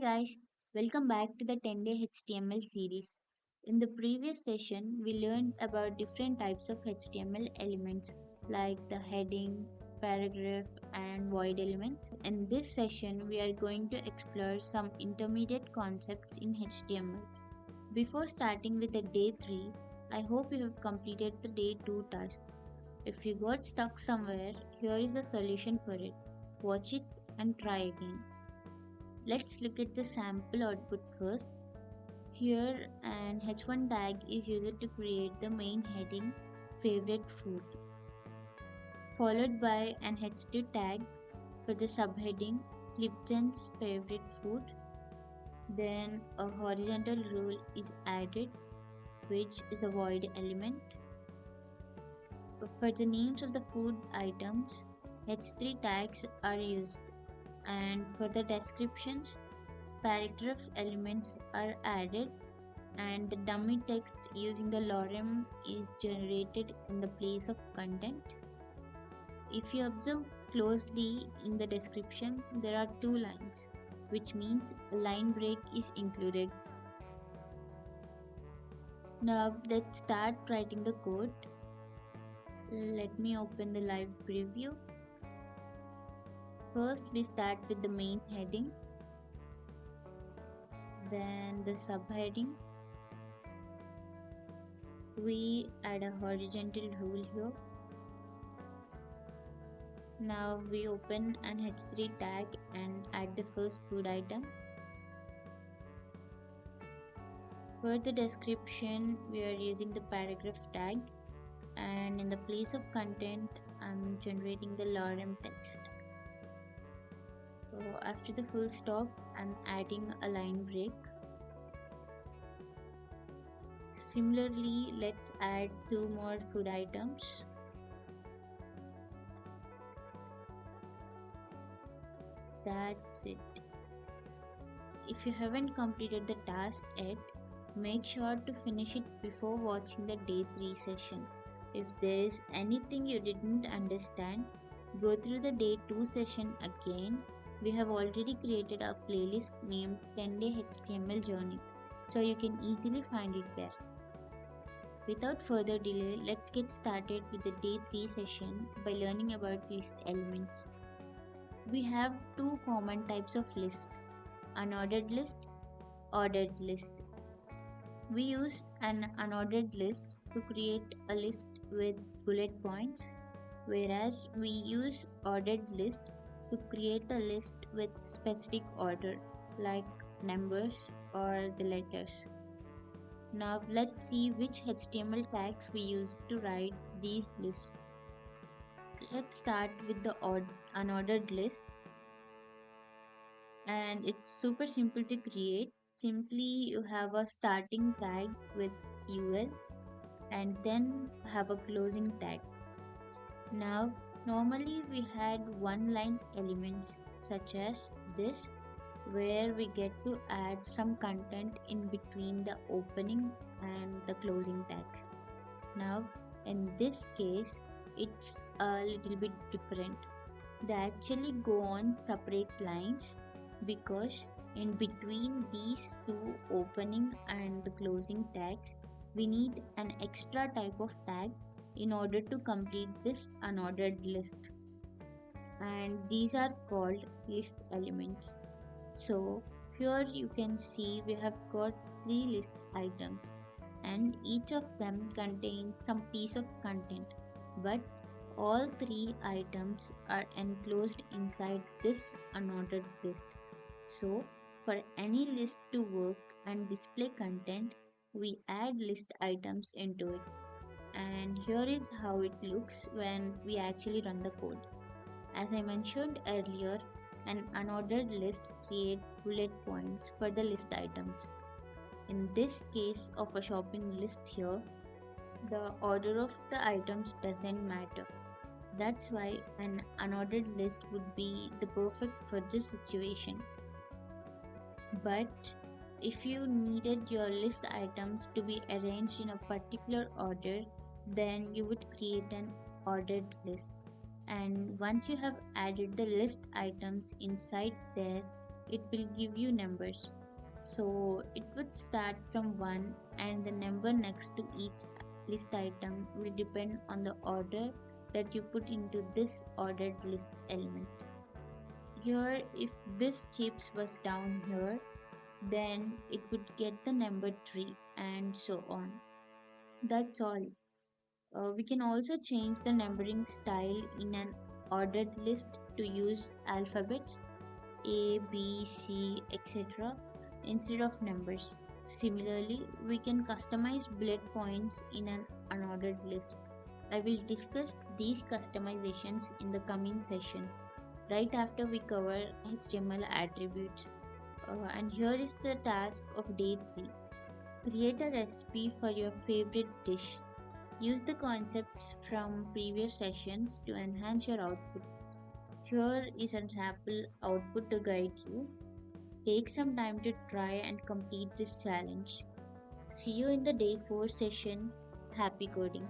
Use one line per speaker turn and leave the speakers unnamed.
guys, welcome back to the 10-day HTML series. In the previous session, we learned about different types of HTML elements like the heading, paragraph, and void elements. In this session, we are going to explore some intermediate concepts in HTML. Before starting with the day 3, I hope you have completed the day 2 task. If you got stuck somewhere, here is the solution for it. Watch it and try again. Let's look at the sample output first. Here an h1 tag is used to create the main heading favorite food, followed by an h2 tag for the subheading FlipZen's favorite food. Then a horizontal rule is added, which is a void element. For the names of the food items, h3 tags are used, and for the descriptions, paragraph elements are added, and the dummy text using the lorem is generated in the place of content. If you observe closely in the description, there are two lines, which means a line break is included. Now let's start writing the code. Let me open the live preview. First we start with the main heading, then the subheading. We add a horizontal rule here. Now we open an h3 tag and add the first food item. For the description, we are using the paragraph tag, and in the place of content, I'm generating the lorem text. So after the full stop, I'm adding a line break. Similarly, let's add two more food items. That's it. If you haven't completed the task yet, make sure to finish it before watching the day 3 session. If there is anything you didn't understand, go through the day 2 session again. We have already created a playlist named 10-day HTML journey, so you can easily find it there. Without further delay, let's get started with the day 3 session by learning about list elements. We have two common types of lists: unordered list, ordered list. We use an unordered list to create a list with bullet points, whereas we use ordered list to create a list with specific order like numbers or the letters. Now let's see which HTML tags we use to write these lists. Let's start with the unordered list, and it's super simple to create. Simply you have a starting tag with UL and then have a closing tag. Now normally we had one line elements such as this, where we get to add some content in between the opening and the closing tags. Now in this case it's a little bit different. They actually go on separate lines because in between these two opening and the closing tags we need an extra type of tag in order to complete this unordered list, and these are called list elements. So here you can see we have got 3 list items and each of them contains some piece of content, but all 3 items are enclosed inside this unordered list. So for any list to work and display content, we add list items into it. And here is how it looks when we actually run the code. As I mentioned earlier, an unordered list creates bullet points for the list items. In this case of a shopping list here, the order of the items doesn't matter. That's why an unordered list would be the perfect for this situation. But if you needed your list items to be arranged in a particular order, then you would create an ordered list. And once you have added the list items inside there, it will give you numbers. So it would start from 1, and the number next to each list item will depend on the order that you put into this ordered list element. Here, if this chips was down here, then it would get the number 3, and so on. That's all. We can also change the numbering style in an ordered list to use alphabets A, B, C, etc. instead of numbers. Similarly, we can customize bullet points in an unordered list. I will discuss these customizations in the coming session, right after we cover HTML attributes. And here is the task of day 3. Create a recipe for your favorite dish. Use the concepts from previous sessions to enhance your output. Here is a sample output to guide you. Take some time to try and complete this challenge. See you in the day 4 session. Happy coding!